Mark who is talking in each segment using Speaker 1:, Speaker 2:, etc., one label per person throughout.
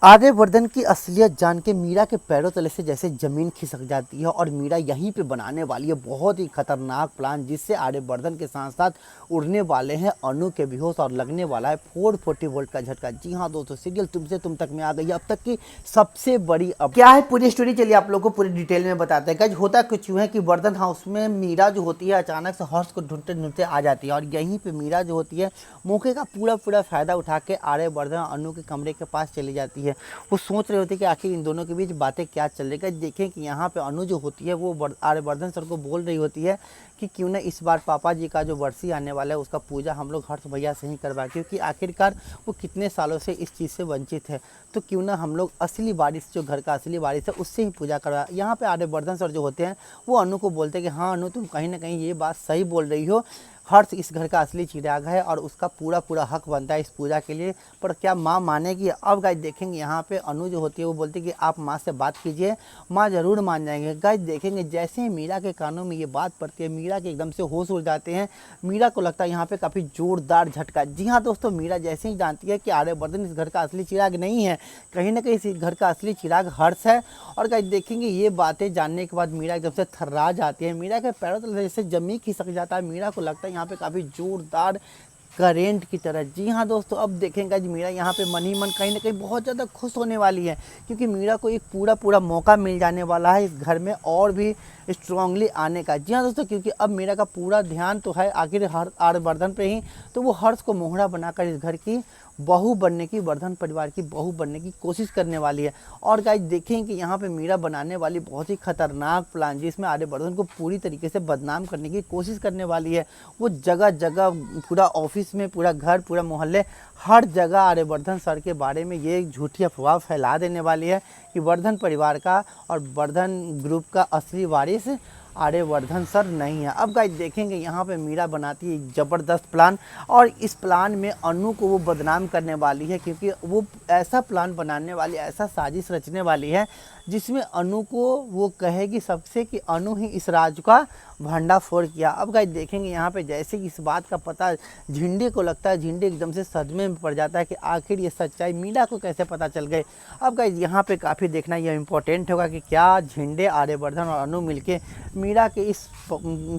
Speaker 1: आर्यवर्धन की असलियत जान के मीरा के पैरों तले से जैसे जमीन खिसक जाती है और मीरा यहीं पे बनाने वाली है बहुत ही खतरनाक प्लान, जिससे आर्यवर्धन के साथ साथ उड़ने वाले हैं अनु के बेहोश और लगने वाला है 440 वोल्ट का झटका। जी हाँ दोस्तों, सीरियल तुमसे तुम तक में आ गई है अब तक की सबसे बड़ी। अब क्या है पूरी स्टोरी, चलिए आप लोगों को पूरी डिटेल में बताते हैं। गाइस होता कुछ यूँ है कि वर्धन हाउस में मीरा जो होती है अचानक से हर्ष को ढूंढते ढूंढते आ जाती है और यहीं पर मीरा जो होती है मौके का पूरा पूरा फायदा उठा के आर्यवर्धन अनु के कमरे के पास चली जाती है। वो सोच रहे होते कि आखिर इन दोनों के बीच बातें क्या चल रही है। देखें कि यहाँ पे अनु जो होती है वो आर्यवर्धन सर को बोल रही होती है कि क्यों ना इस बार पापा जी का जो वर्षी आने वाला है उसका पूजा हम लोग हर्ष भैया से ही करवाएं, क्योंकि आखिरकार वो कितने सालों से इस चीज़ से वंचित है। तो क्यों ना हम लोग असली वारिस, जो घर का असली वारिस है, उससे ही पूजा करवा। यहाँ पे आर्यवर्धन सर जो होते हैं वो अनु को बोलते हैं कि हाँ अनु, तुम कहीं ना कहीं ये बात सही बोल रही हो, हर्ष इस घर का असली चिराग है और उसका पूरा पूरा हक बनता है इस पूजा के लिए। पर क्या माँ मानेगी? अब गाइस देखेंगे यहाँ पे अनु जो होती है वो बोलती है कि आप माँ से बात कीजिए, माँ ज़रूर मान जाएंगे। गाइस देखेंगे जैसे ही मीरा के कानों में ये बात पड़ती है मीरा के एकदम से होश उड़ जाते हैं। मीरा को लगता है यहाँ पे काफ़ी जोरदार झटका। जी हाँ दोस्तों, मीरा जैसे ही जानती है कि आर्यवर्धन इस घर का असली चिराग नहीं है, कहीं ना कहीं इस घर का असली चिराग हर्ष है। और गाइस देखेंगे ये बातें जानने के बाद मीरा एकदम से थर्रा जाती है, मीरा के पैरों तले जैसे जमीन खिसक जाता है। मीरा को लगता है यहाँ पे काफ़ी जोरदार करेंट की तरह। जी हाँ दोस्तों, अब देखेंगे आज मीरा यहाँ पे मन ही मन कहीं ना कहीं बहुत ज़्यादा खुश होने वाली है, क्योंकि मीरा को एक पूरा पूरा मौका मिल जाने वाला है इस घर में और भी स्ट्रांगली आने का। जी हाँ दोस्तों, क्योंकि अब मीरा का पूरा ध्यान तो है आखिर आर्यवर्धन पे ही, तो वो हर्ष को मोहरा बनाकर इस घर की बहू बनने की, वर्धन परिवार की बहू बनने की कोशिश करने वाली है। और गाइस देखें कि यहाँ पे मीरा बनाने वाली बहुत ही खतरनाक प्लान, जिसमें आर्यवर्धन को पूरी तरीके से बदनाम करने की कोशिश करने वाली है। वो जगह जगह, पूरा ऑफिस में, पूरा घर, पूरा मोहल्ले, हर जगह आर्यवर्धन सर के बारे में ये झूठी अफवाह फैला देने वाली है कि वर्धन परिवार का और वर्धन ग्रुप का असली वारिस आर्यवर्धन सर नहीं है। अब गाइस देखेंगे यहाँ पे मीरा बनाती है ज़बरदस्त प्लान, और इस प्लान में अनु को वो बदनाम करने वाली है, क्योंकि वो ऐसा प्लान बनाने वाली, ऐसा साजिश रचने वाली है जिसमें अनु को वो कहेगी सबसे कि अनु ही इस राज का भंडाफोड़ किया। अब गाइस देखेंगे यहाँ पे जैसे कि इस बात का पता झिंडे को लगता है, झिंडे एकदम से सदमे में पड़ जाता है कि आखिर ये सच्चाई मीरा को कैसे पता चल गई। अब गाइस यहाँ पे काफ़ी देखना यह इम्पोर्टेंट होगा कि क्या झिंडे, आर्यवर्धन और अनु मिलके मीरा के इस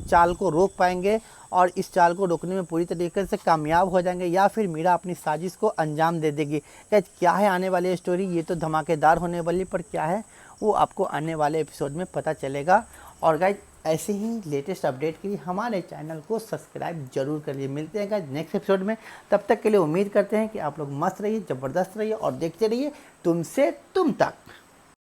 Speaker 1: चाल को रोक पाएंगे और इस चाल को रोकने में पूरी तरीके से कामयाब हो जाएंगे, या फिर मीरा अपनी साजिश को अंजाम दे देगी। क्या है आने वाली स्टोरी, ये तो धमाकेदार होने वाली, पर क्या है वो आपको आने वाले एपिसोड में पता चलेगा। और गाइज ऐसे ही लेटेस्ट अपडेट के लिए हमारे चैनल को सब्सक्राइब जरूर करिए। मिलते हैं गाइज नेक्स्ट एपिसोड में, तब तक के लिए उम्मीद करते हैं कि आप लोग मस्त रहिए, ज़बरदस्त रहिए और देखते रहिए तुमसे तुम तक।